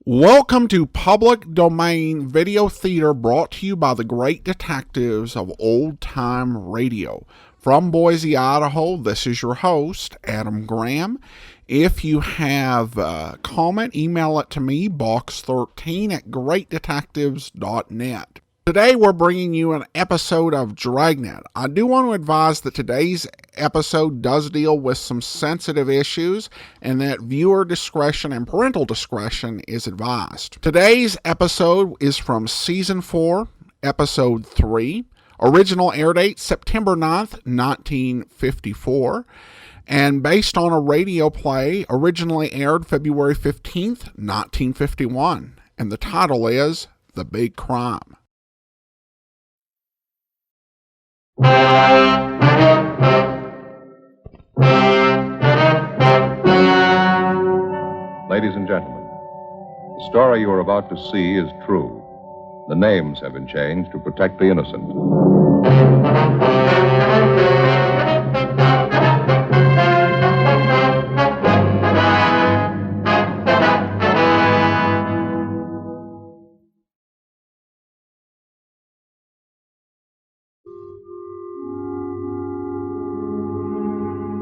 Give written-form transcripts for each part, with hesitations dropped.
Welcome to Public Domain Video Theater, brought to you by the great detectives of Old Time Radio. From Boise, Idaho, this is your host, Adam Graham. If you have a comment, email it to me, box13@greatdetectives.net. Today we're bringing you an episode of Dragnet. I do want to advise that today's episode does deal with some sensitive issues and that viewer discretion and parental discretion is advised. Today's episode is from Season 4, Episode 3. Original air date September 9th, 1954. And based on a radio play originally aired February 15th, 1951. And the title is The Big Crime. Ladies and gentlemen, the story you are about to see is true. The names have been changed to protect the innocent.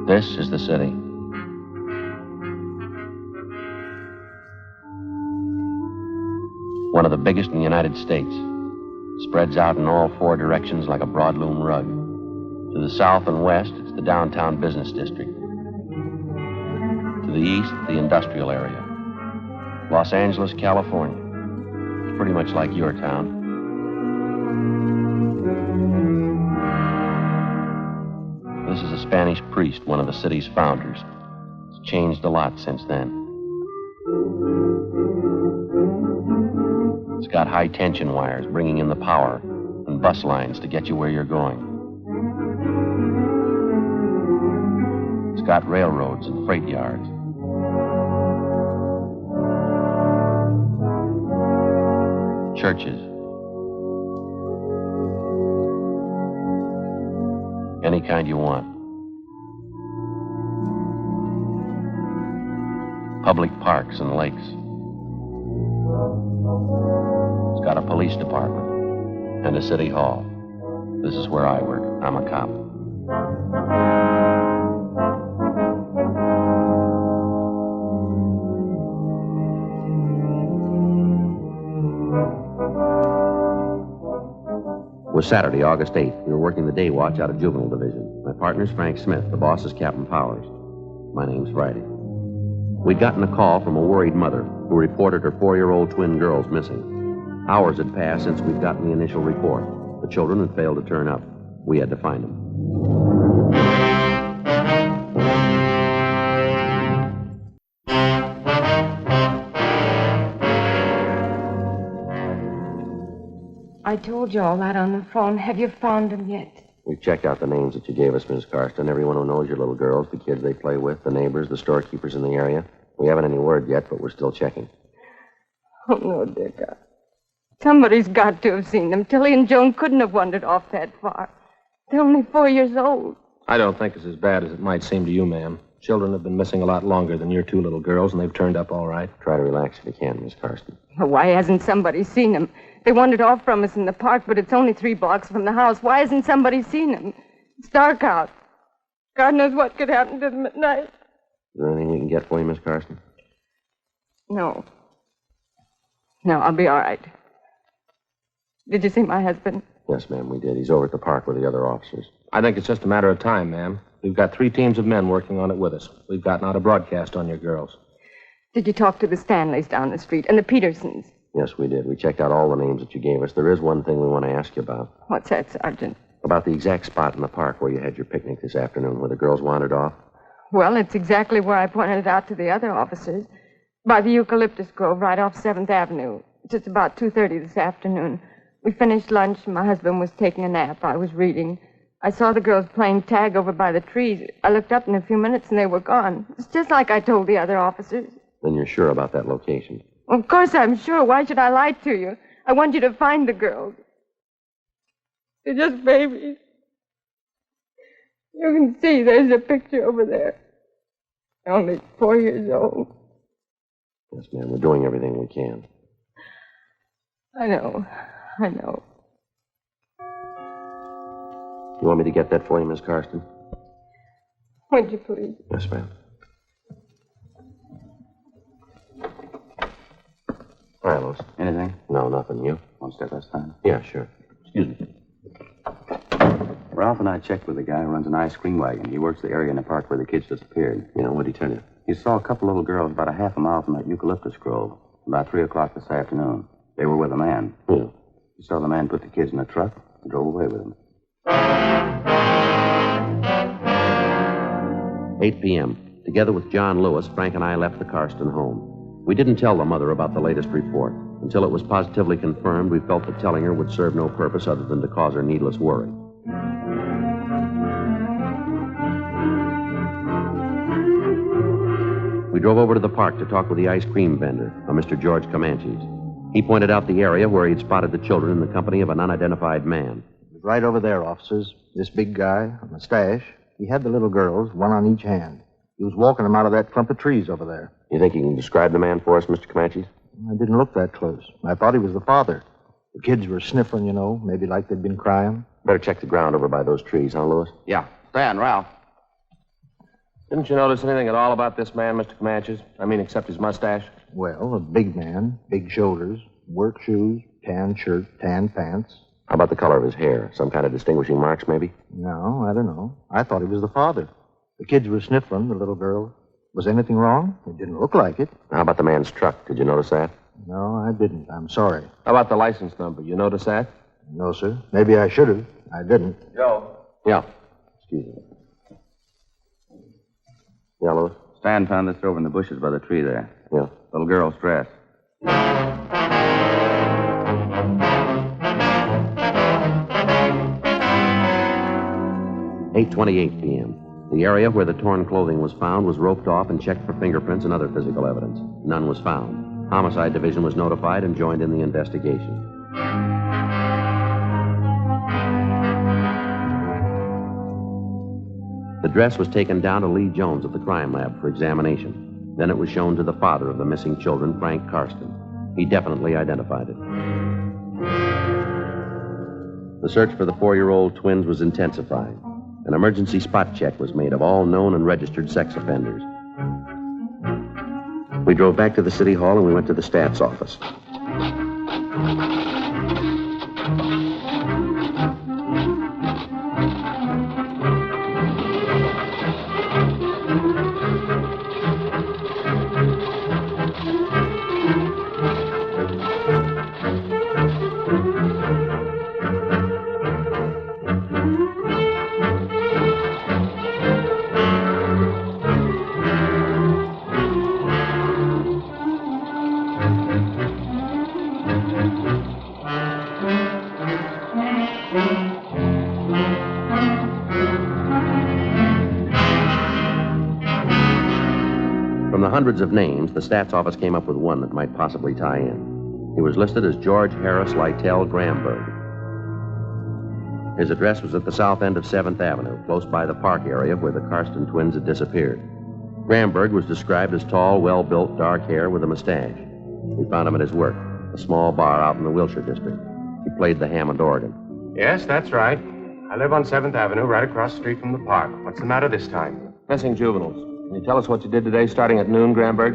This is the city. One of the biggest in the United States. Spreads out in all four directions like a broadloom rug. To the south and west, it's the downtown business district. To the east, the industrial area. Los Angeles, California. It's pretty much like your town. This is a Spanish priest, one of the city's founders. It's changed a lot since then. It's got high-tension wires bringing in the power and bus lines to get you where you're going. It's got railroads and freight yards. Churches. Any kind you want. Public parks and lakes. It's got a police department and a city hall. This is where I work. I'm a cop. It was Saturday, August 8th. We were working the day watch out of Juvenile Division. My partner's Frank Smith. The boss is Captain Powers. My name's Friday. We'd gotten a call from a worried mother who reported her 4-year-old twin girls missing. Hours had passed since we'd gotten the initial report. The children had failed to turn up. We had to find them. I told you all that on the phone. Have you found them yet? We've checked out the names that you gave us, Miss Karsten. Everyone who knows your little girls, the kids they play with, the neighbors, the storekeepers in the area. We haven't any word yet, but we're still checking. Oh, no, Dick. Somebody's got to have seen them. Tilly and Joan couldn't have wandered off that far. They're only 4 years old. I don't think it's as bad as it might seem to you, ma'am. Children have been missing a lot longer than your two little girls, and they've turned up all right. Try to relax if you can, Miss Karsten. Well, why hasn't somebody seen them? They wandered off from us in the park, but it's only 3 blocks from the house. Why hasn't somebody seen them? It's dark out. God knows what could happen to them at night. Is there anything we can get for you, Miss Karsten? No. No, I'll be all right. Did you see my husband? Yes, ma'am, we did. He's over at the park with the other officers. I think it's just a matter of time, ma'am. We've got 3 teams of men working on it with us. We've gotten out a broadcast on your girls. Did you talk to the Stanleys down the street and the Petersons? Yes, we did. We checked out all the names that you gave us. There is one thing we want to ask you about. What's that, Sergeant? About the exact spot in the park where you had your picnic this afternoon, where the girls wandered off. Well, it's exactly where I pointed it out to the other officers. By the eucalyptus grove right off 7th Avenue. Just about 2:30 this afternoon. We finished lunch and my husband was taking a nap. I was reading. I saw the girls playing tag over by the trees. I looked up in a few minutes and they were gone. It's just like I told the other officers. Then you're sure about that location? Of course I'm sure. Why should I lie to you? I want you to find the girls. They're just babies. You can see there's a picture over there. They're only 4 years old. Yes, ma'am. We're doing everything we can. I know. You want me to get that for you, Miss Karsten? Would you please? Yes, ma'am. All right, Lois. Anything? No, nothing. You? One step at a time. Yeah, sure. Excuse me. Ralph and I checked with a guy who runs an ice cream wagon. He works the area in the park where the kids disappeared. Yeah, what'd he tell you? He saw a couple little girls about a half a mile from that eucalyptus grove, about 3 o'clock this afternoon. They were with a man. Yeah. He saw the man put the kids in a truck and drove away with them. 8 p.m. Together with John Lewis, Frank and I left the Karsten home. We didn't tell the mother about the latest report. Until it was positively confirmed, we felt that telling her would serve no purpose other than to cause her needless worry. We drove over to the park to talk with the ice cream vendor, a Mr. George Comanches. He pointed out the area where he'd spotted the children in the company of an unidentified man. Right over there, officers. This big guy, a mustache. He had the little girls, one on each hand. He was walking them out of that clump of trees over there. You think you can describe the man for us, Mr. Comanches? I didn't look that close. I thought he was the father. The kids were sniffling, maybe like they'd been crying. Better check the ground over by those trees, huh, Lewis? Yeah. Stan, Ralph. Didn't you notice anything at all about this man, Mr. Comanches? I mean, except his mustache? Well, a big man, big shoulders, work shoes, tan shirt, tan pants. How about the color of his hair? Some kind of distinguishing marks, maybe? No, I don't know. I thought he was the father. The kids were sniffling, the little girl. Was anything wrong? It didn't look like it. How about the man's truck? Did you notice that? No, I didn't. I'm sorry. How about the license number? You notice that? No, sir. Maybe I should have. I didn't. Joe. Yeah. Excuse me. Yeah, Lewis? Stan found this over in the bushes by the tree there. Yeah. Little girl's dress. 8:28 p.m. The area where the torn clothing was found was roped off and checked for fingerprints and other physical evidence. None was found. Homicide Division was notified and joined in the investigation. The dress was taken down to Lee Jones at the crime lab for examination. Then it was shown to the father of the missing children, Frank Karsten. He definitely identified it. The search for the 4-year-old twins was intensifying. An emergency spot check was made of all known and registered sex offenders. We drove back to the city hall and we went to the stats office. From the hundreds of names, the stats office came up with one that might possibly tie in. He was listed as George Harris Lytell Gramberg. His address was at the south end of 7th Avenue, close by the park area where the Karsten twins had disappeared. Gramberg was described as tall, well-built, dark hair with a mustache. We found him at his work, a small bar out in the Wilshire district. He played the Hammond organ. Yes, that's right. I live on 7th Avenue, right across the street from the park. What's the matter this time? Missing juveniles. Can you tell us what you did today starting at noon, Gramberg?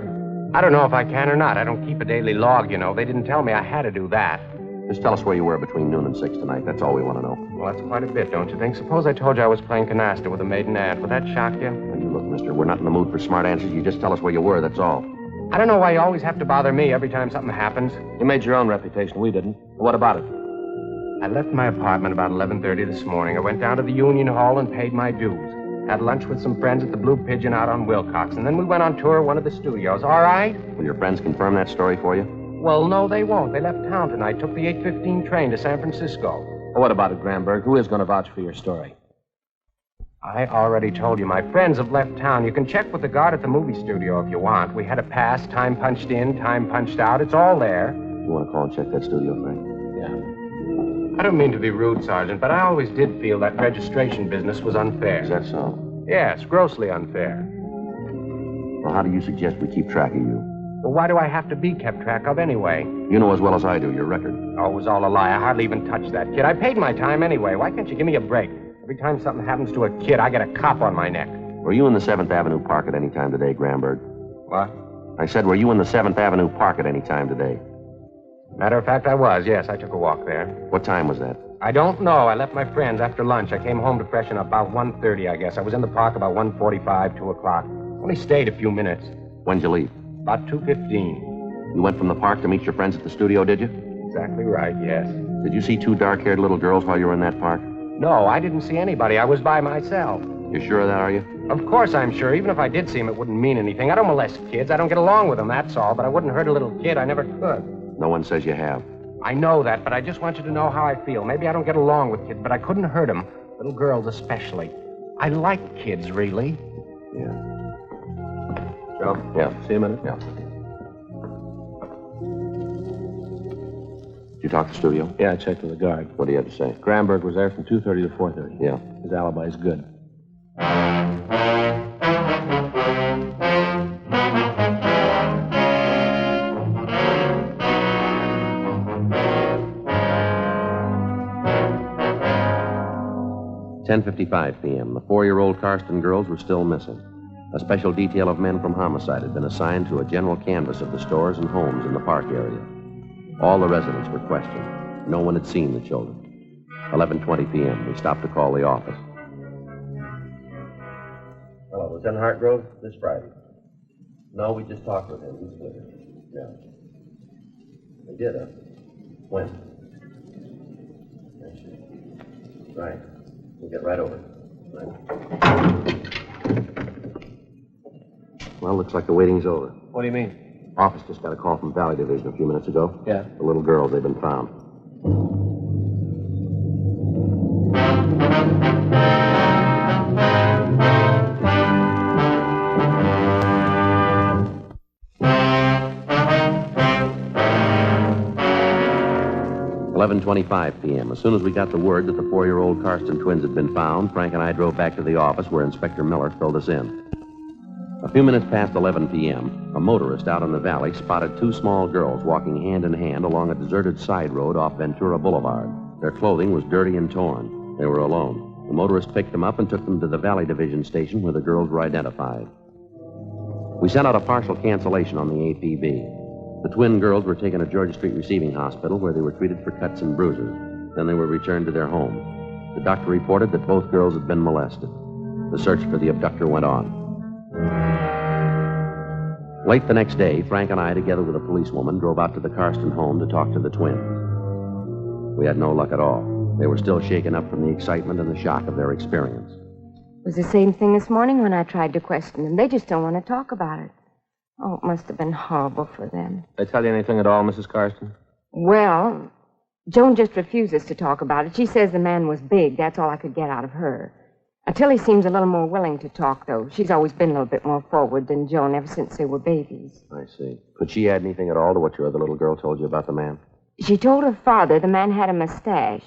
I don't know if I can or not. I don't keep a daily log, you know. They didn't tell me I had to do that. Just tell us where you were between noon and 6 tonight. That's all we want to know. Well, that's quite a bit, don't you think? Suppose I told you I was playing canasta with a maiden aunt. Would that shock you? Now, you look, mister, we're not in the mood for smart answers. You just tell us where you were, that's all. I don't know why you always have to bother me every time something happens. You made your own reputation. We didn't. What about it? I left my apartment about 11:30 this morning. I went down to the Union Hall and paid my dues. Had lunch with some friends at the Blue Pigeon out on Wilcox, and then we went on tour of one of the studios. All right? Will your friends confirm that story for you? Well, no, they won't. They left town tonight, took the 8:15 train to San Francisco. Well, what about it, Gramberg? Who is going to vouch for your story? I already told you. My friends have left town. You can check with the guard at the movie studio if you want. We had a pass, time punched in, time punched out. It's all there. You want to call and check that studio, Frank? Yeah. I don't mean to be rude, Sergeant, but I always did feel that registration business was unfair. Is that so? Yes, grossly unfair. Well, how do you suggest we keep track of you? Well, why do I have to be kept track of anyway? You know as well as I do your record. Oh, it was all a lie. I hardly even touched that kid. I paid my time anyway. Why can't you give me a break? Every time something happens to a kid, I get a cop on my neck. Were you in the 7th Avenue Park at any time today, Gramberg? What? I said, were you in the 7th Avenue Park at any time today? Matter of fact, I was. Yes, I took a walk there. What time was that? I don't know. I left my friends after lunch. I came home to freshen up about 1:30, I guess. I was in the park about 1:45, 2 o'clock. Only stayed a few minutes. When'd you leave? About 2:15. You went from the park to meet your friends at the studio, did you? Exactly right, yes. Did you see 2 dark-haired little girls while you were in that park? No, I didn't see anybody. I was by myself. You sure of that, are you? Of course I'm sure. Even if I did see him, it wouldn't mean anything. I don't molest kids. I don't get along with them, that's all. But I wouldn't hurt a little kid. I never could. No one says you have. I know that, but I just want you to know how I feel. Maybe I don't get along with kids, but I couldn't hurt them. Little girls especially. I like kids, really. Yeah. Joe? Yeah. See you a minute? Yeah. Did you talk to the studio? Yeah, I checked with the guard. What do you have to say? Gramberg was there from 2:30 to 4:30. Yeah. His alibi's good. "10:55 p.m. The 4-year-old Karsten girls were still missing. A special detail of men from homicide had been assigned to a general canvass of the stores and homes in the park area. All the residents were questioned. No one had seen the children. 11:20 p.m. We stopped to call the office. Hello, Lieutenant Hartgrove. This Friday. No, we just talked with him. He's good. Yeah. We did, huh? When? I see. Right. We'll get right over. Right. Well, looks like the waiting's over. What do you mean? Office just got a call from Valley Division a few minutes ago. Yeah. The little girls, they've been found. "11:25 p.m. As soon as we got the word that the 4-year-old Karsten twins had been found, Frank and I drove back to the office where Inspector Miller filled us in. A few minutes past 11 p.m., a motorist out in the valley spotted 2 small girls walking hand in hand along a deserted side road off Ventura Boulevard. Their clothing was dirty and torn. They were alone. The motorist picked them up and took them to the Valley Division station where the girls were identified. We sent out a partial cancellation on the APB. The twin girls were taken to Georgia Street Receiving Hospital where they were treated for cuts and bruises. Then they were returned to their home. The doctor reported that both girls had been molested. The search for the abductor went on. Late the next day, Frank and I, together with a policewoman, drove out to the Karsten home to talk to the twins. We had no luck at all. They were still shaken up from the excitement and the shock of their experience. It was the same thing this morning when I tried to question them. They just don't want to talk about it. Oh, it must have been horrible for them. They tell you anything at all, Mrs. Karsten? Well, Joan just refuses to talk about it. She says the man was big. That's all I could get out of her. Tilly seems a little more willing to talk, though. She's always been a little bit more forward than Joan ever since they were babies. I see. Could she add anything at all to what your other little girl told you about the man? She told her father the man had a mustache.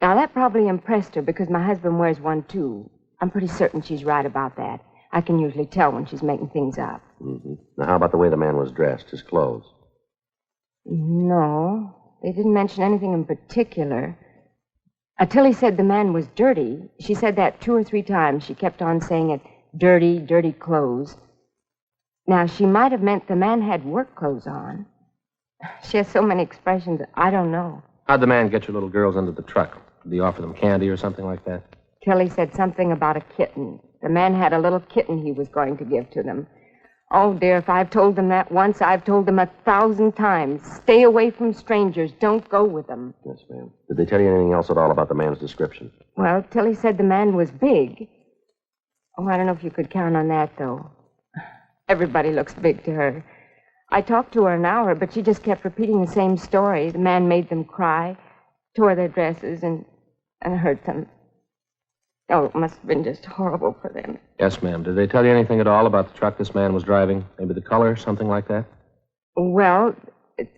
Now, that probably impressed her because my husband wears one, too. I'm pretty certain she's right about that. I can usually tell when she's making things up. Mm-hmm. Now, how about the way the man was dressed, his clothes? No, they didn't mention anything in particular. Tilly said the man was dirty. She said that 2 or 3 times. She kept on saying it, dirty, dirty clothes. Now, she might have meant the man had work clothes on. She has so many expressions, I don't know. How'd the man get your little girls into the truck? Did he offer them candy or something like that? Tilly said something about a kitten. The man had a little kitten he was going to give to them. Oh, dear, if I've told them that once, I've told them 1,000 times. Stay away from strangers. Don't go with them. Yes, ma'am. Did they tell you anything else at all about the man's description? Well, Tilly said the man was big. Oh, I don't know if you could count on that, though. Everybody looks big to her. I talked to her an hour, but she just kept repeating the same story. The man made them cry, tore their dresses, and hurt them. Oh, it must have been just horrible for them. Yes, ma'am. Did they tell you anything at all about the truck this man was driving? Maybe the color, something like that? Well,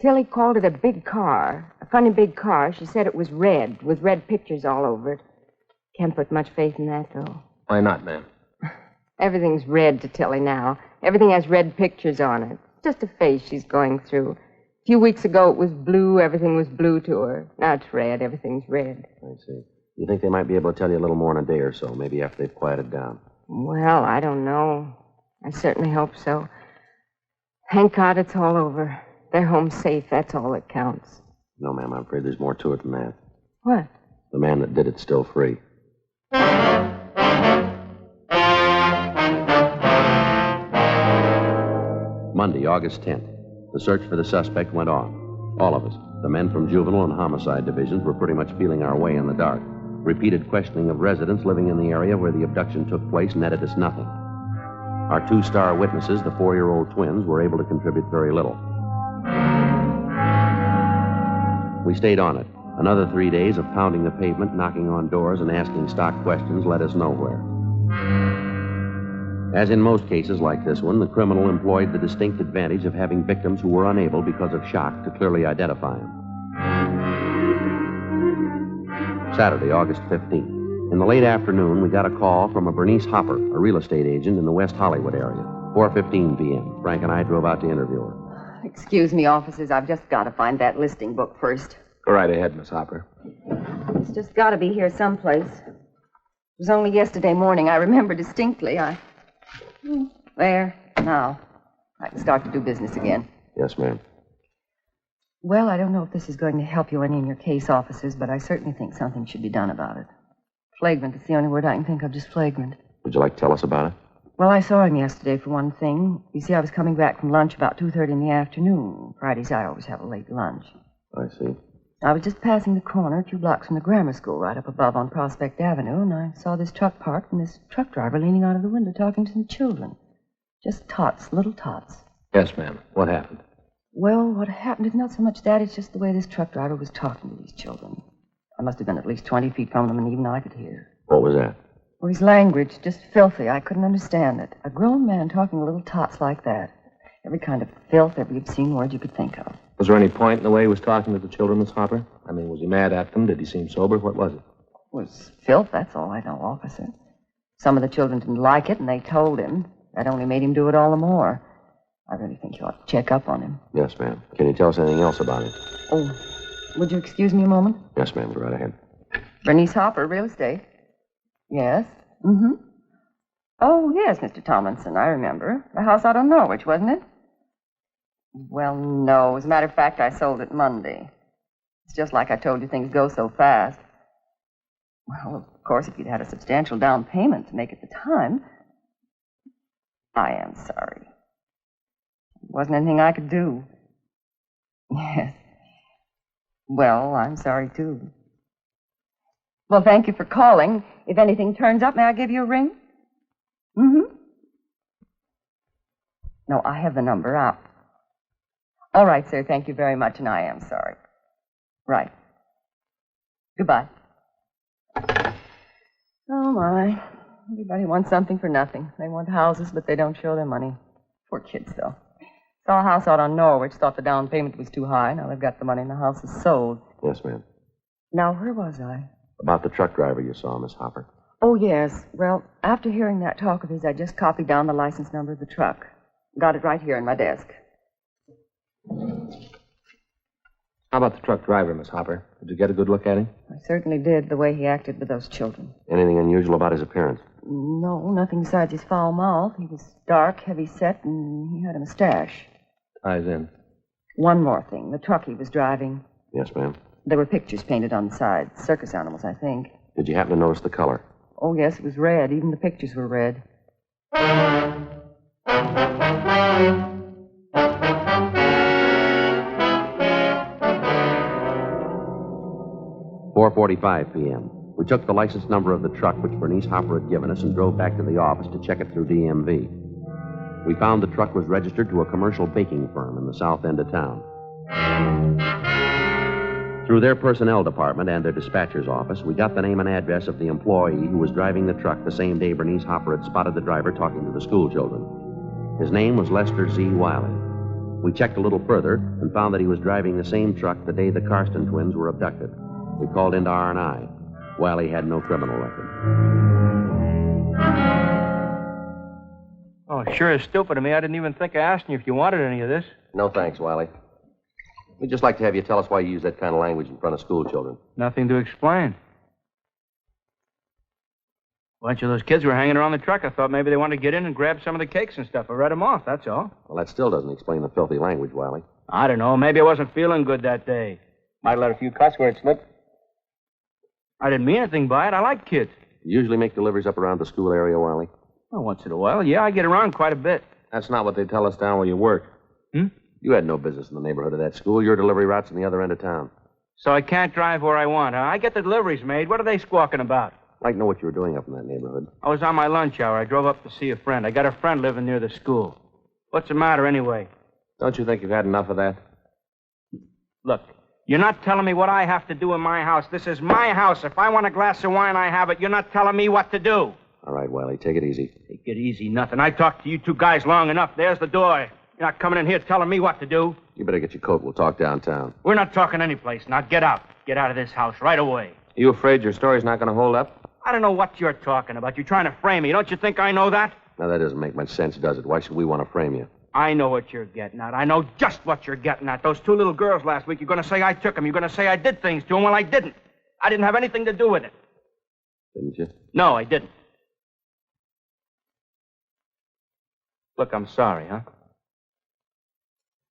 Tilly called it a big car, a funny big car. She said it was red, with red pictures all over it. Can't put much faith in that, though. Why not, ma'am? Everything's red to Tilly now. Everything has red pictures on it. Just a phase she's going through. A few weeks ago it was blue, everything was blue to her. Now it's red, everything's red. I see. You think they might be able to tell you a little more in a day or so, maybe after they've quieted down? Well, I don't know. I certainly hope so. Thank God it's all over. They're home safe, that's all that counts. No, ma'am, I'm afraid there's more to it than that. What? The man that did it's still free. Monday, August 10th. The search for the suspect went on. All of us, the men from juvenile and homicide divisions, were pretty much feeling our way in the dark. Repeated questioning of residents living in the area where the abduction took place netted us nothing. Our two-star witnesses, the 4-year-old twins, were able to contribute very little. We stayed on it. Another 3 days of pounding the pavement, knocking on doors, and asking stock questions led us nowhere. As in most cases like this one, the criminal employed the distinct advantage of having victims who were unable, because of shock, to clearly identify him. Saturday, August 15th. In the late afternoon, we got a call from a Bernice Hopper, a real estate agent in the West Hollywood area. 4:15 p.m. Frank and I drove out to interview her. Excuse me, officers. I've just got to find that listing book first. Go right ahead, Miss Hopper. It's just got to be here someplace. It was only yesterday morning. I remember distinctly. There. Now, I can start to do business again. Yes, ma'am. Well, I don't know if this is going to help you any in your case, officers, but I certainly think something should be done about it. Flagrant is the only word I can think of, just flagrant. Would you like to tell us about it? Well, I saw him yesterday, for one thing. You see, I was coming back from lunch about 2:30 in the afternoon. Fridays, I always have a late lunch. I see. I was just passing the corner, 2 blocks from the grammar school, right up above on Prospect Avenue, and I saw this truck parked and this truck driver leaning out of the window talking to some children. Just tots, little tots. Yes, ma'am. What happened? Well, what happened is not so much that, it's just the way this truck driver was talking to these children. I must have been at least 20 feet from them, and even I could hear. What was that? Well, his language, just filthy. I couldn't understand it. A grown man talking to little tots like that. Every kind of filth, every obscene word you could think of. Was there any point in the way he was talking to the children, Miss Hopper? I mean, was he mad at them? Did he seem sober? What was it? It was filth, that's all I know, officer. Some of the children didn't like it, and they told him. That only made him do it all the more. I really think you ought to check up on him. Yes, ma'am. Can you tell us anything else about it? Oh, would you excuse me a moment? Yes, ma'am. Go right ahead. Bernice Hopper, real estate. Yes? Mm-hmm. Oh, yes, Mr. Tomlinson, I remember. The house out on Norwich, wasn't it? Well, no. As a matter of fact, I sold it Monday. It's just like I told you, things go so fast. Well, of course, if you'd had a substantial down payment to make at the time... I am sorry. There wasn't anything I could do. Yes. Well, I'm sorry, too. Well, thank you for calling. If anything turns up, may I give you a ring? Mm-hmm. No, I have the number out. All right, sir. Thank you very much, and I am sorry. Right. Goodbye. Oh, my. Everybody wants something for nothing. They want houses, but they don't show their money. Poor kids, though. Saw a house out on Norwich, thought the down payment was too high. Now they've got the money and the house is sold. Yes, ma'am. Now, where was I? About the truck driver you saw, Miss Hopper. Oh, yes. Well, after hearing that talk of his, I just copied down the license number of the truck. Got it right here in my desk. How about the truck driver, Miss Hopper? Did you get a good look at him? I certainly did, the way he acted with those children. Anything unusual about his appearance? No, nothing besides his foul mouth. He was dark, heavy-set, and he had a mustache. Ties in. One more thing. The truck he was driving. Yes, ma'am. There were pictures painted on the side. Circus animals, I think. Did you happen to notice the color? Oh, yes, it was red. Even the pictures were red. 4:45 p.m. We took the license number of the truck which Bernice Hopper had given us and drove back to the office to check it through DMV. We found the truck was registered to a commercial baking firm in the south end of town. Through their personnel department and their dispatcher's office, we got the name and address of the employee who was driving the truck the same day Bernice Hopper had spotted the driver talking to the school children. His name was Lester Z. Wiley. We checked a little further and found that he was driving the same truck the day the Karsten twins were abducted. We called into R&I. Wiley had no criminal record. Oh, it sure is stupid of me. I didn't even think of asking you if you wanted any of this. No thanks, Wiley. We'd just like to have you tell us why you use that kind of language in front of school children. Nothing to explain. A bunch of those kids were hanging around the truck. I thought maybe they wanted to get in and grab some of the cakes and stuff. I read them off, that's all. Well, that still doesn't explain the filthy language, Wiley. I don't know. Maybe I wasn't feeling good that day. Might let a few cuss words slip. I didn't mean anything by it. I like kids. You usually make deliveries up around the school area, Wiley? Well, once in a while, yeah, I get around quite a bit. That's not what they tell us down where you work. You had no business in the neighborhood of that school. Your delivery route's in the other end of town. So I can't drive where I want, huh? I get the deliveries made. What are they squawking about? I'd like to know what you were doing up in that neighborhood. I was on my lunch hour. I drove up to see a friend. I got a friend living near the school. What's the matter, anyway? Don't you think you've had enough of that? Look, you're not telling me what I have to do in my house. This is my house. If I want a glass of wine, I have it. You're not telling me what to do. All right, Wiley, take it easy. Take it easy, nothing. I talked to you two guys long enough. There's the door. You're not coming in here telling me what to do. You better get your coat. We'll talk downtown. We're not talking anyplace. Now get out. Get out of this house right away. Are you afraid your story's not going to hold up? I don't know what you're talking about. You're trying to frame me. Don't you think I know that? Now, that doesn't make much sense, does it? Why should we want to frame you? I know what you're getting at. I know just what you're getting at. Those two little girls last week, you're going to say I took them. You're going to say I did things to them. Well, I didn't. I didn't have anything to do with it. Didn't you? No, I didn't. Look, I'm sorry, huh?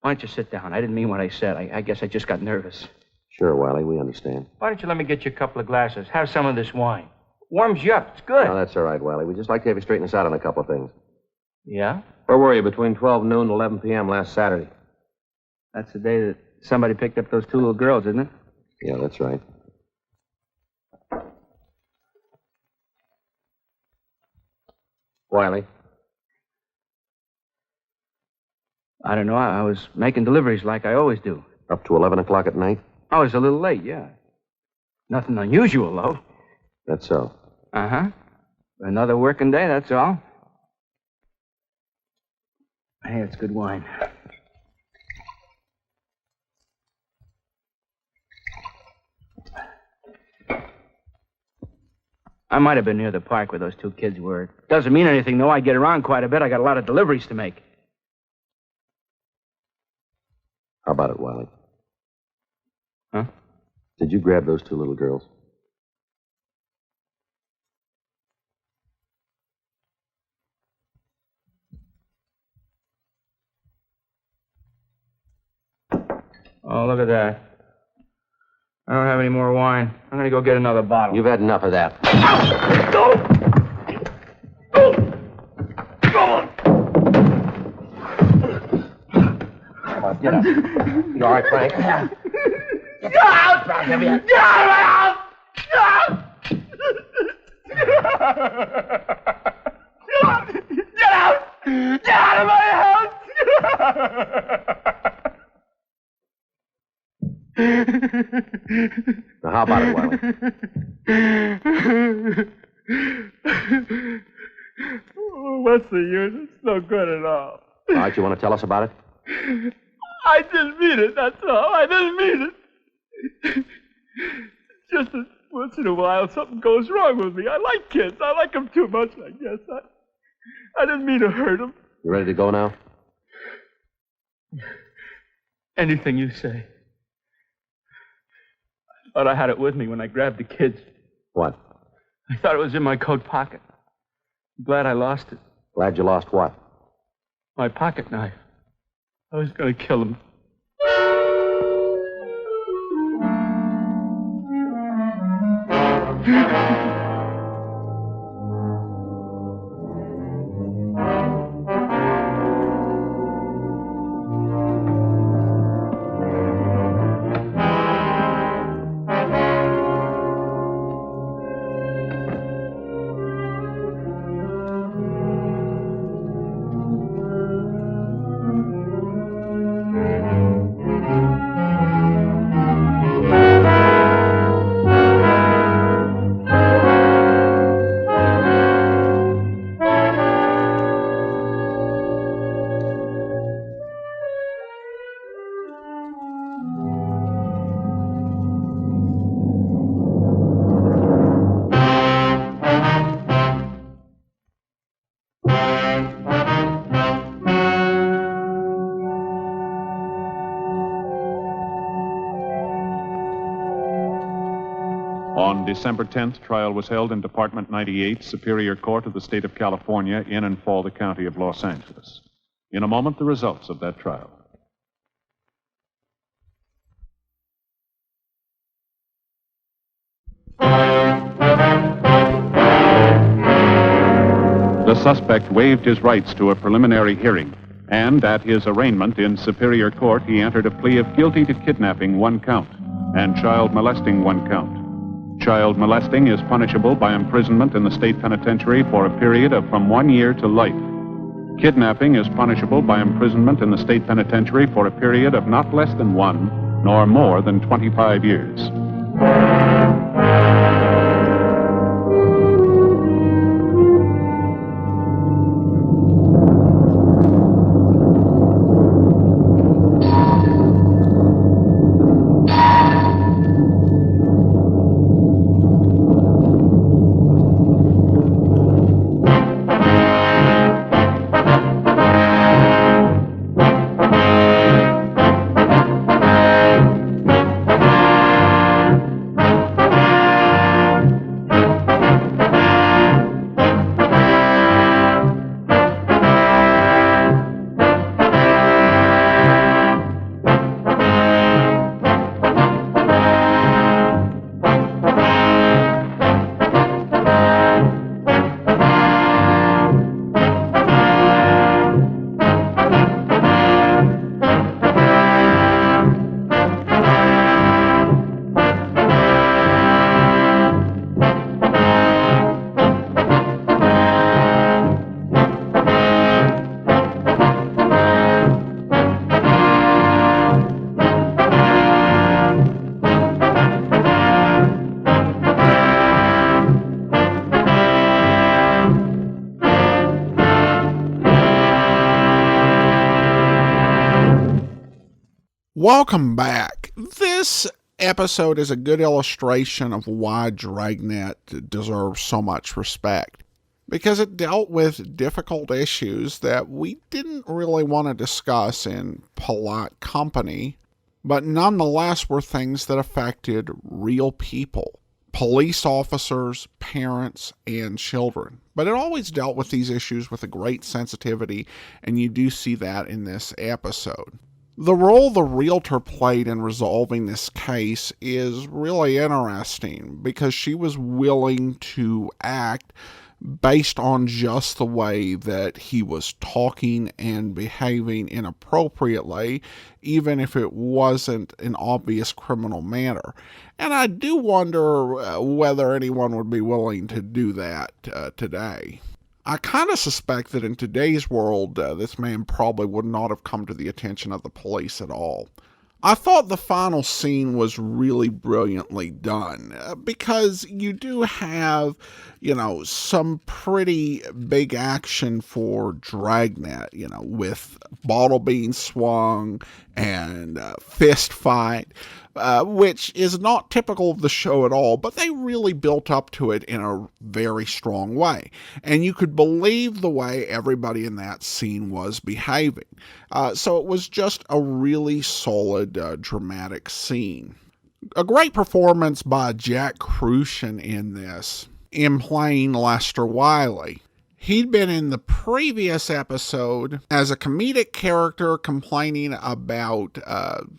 Why don't you sit down? I didn't mean what I said. I guess I just got nervous. Sure, Wiley, we understand. Why don't you let me get you a couple of glasses? Have some of this wine. Warms you up. It's good. No, that's all right, Wiley. We'd just like to have you straighten us out on a couple of things. Yeah? Where were you between 12 noon and 11 p.m. last Saturday? That's the day that somebody picked up those two little girls, isn't it? Yeah, that's right. Wiley. I don't know. I was making deliveries like I always do. Up to 11 o'clock at night? I was a little late, yeah. Nothing unusual, though. That's so. Uh-huh. Another working day, that's all. Hey, it's good wine. I might have been near the park where those two kids were. Doesn't mean anything, though. I get around quite a bit. I got a lot of deliveries to make. How about it, Wiley? Huh? Did you grab those two little girls? Oh, look at that. I don't have any more wine. I'm going to go get another bottle. You've had enough of that. Come on, get up. You all right, Frank? Yeah. Get out! Get out of my house! Get out! Get out! Get out of my house! Now, how about it, Wiley? What's the use? It's no good at all. All right, you want to tell us about it? I didn't mean it, that's all. I didn't mean it. Just that once in a while something goes wrong with me. I like kids. I like them too much, I guess. I didn't mean to hurt them. You ready to go now? Anything you say. I thought I had it with me when I grabbed the kids. What? I thought it was in my coat pocket. I'm glad I lost it. Glad you lost what? My pocket knife. I was going to kill him. On December 10th, trial was held in Department 98, Superior Court of the State of California, in and for the County of Los Angeles. In a moment, the results of that trial. The suspect waived his rights to a preliminary hearing, and at his arraignment in Superior Court, he entered a plea of guilty to kidnapping 1 count and child molesting 1 count. Child molesting is punishable by imprisonment in the state penitentiary for a period of from 1 year to life. Kidnapping is punishable by imprisonment in the state penitentiary for a period of not less than 1 nor more than 25 years. Welcome back. This episode is a good illustration of why Dragnet deserves so much respect, because it dealt with difficult issues that we didn't really want to discuss in polite company, but nonetheless were things that affected real people, police officers, parents, and children. But it always dealt with these issues with a great sensitivity, and you do see that in this episode. The role the realtor played in resolving this case is really interesting because she was willing to act based on just the way that he was talking and behaving inappropriately, even if it wasn't an obvious criminal matter. And I do wonder whether anyone would be willing to do that today. I kind of suspect that in today's world, this man probably would not have come to the attention of the police at all. I thought the final scene was really brilliantly done because you do have, some pretty big action for Dragnet, with bottle being swung and fist fight, which is not typical of the show at all, but they really built up to it in a very strong way. And you could believe the way everybody in that scene was behaving. So it was just a really solid, dramatic scene. A great performance by Jack Crucian in this, in playing Lester Wiley. He'd been in the previous episode as a comedic character complaining about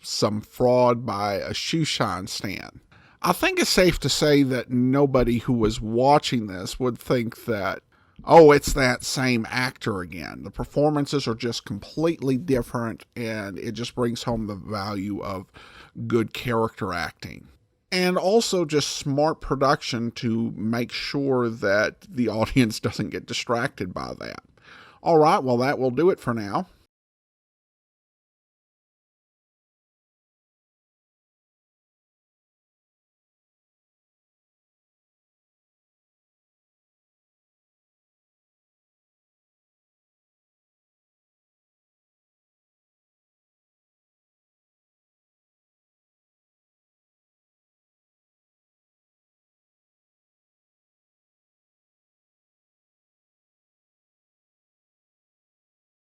some fraud by a shoe shine stand. I think it's safe to say that nobody who was watching this would think that, oh, it's that same actor again. The performances are just completely different, and it just brings home the value of good character acting. And also just smart production to make sure that the audience doesn't get distracted by that. All right, well, that will do it for now.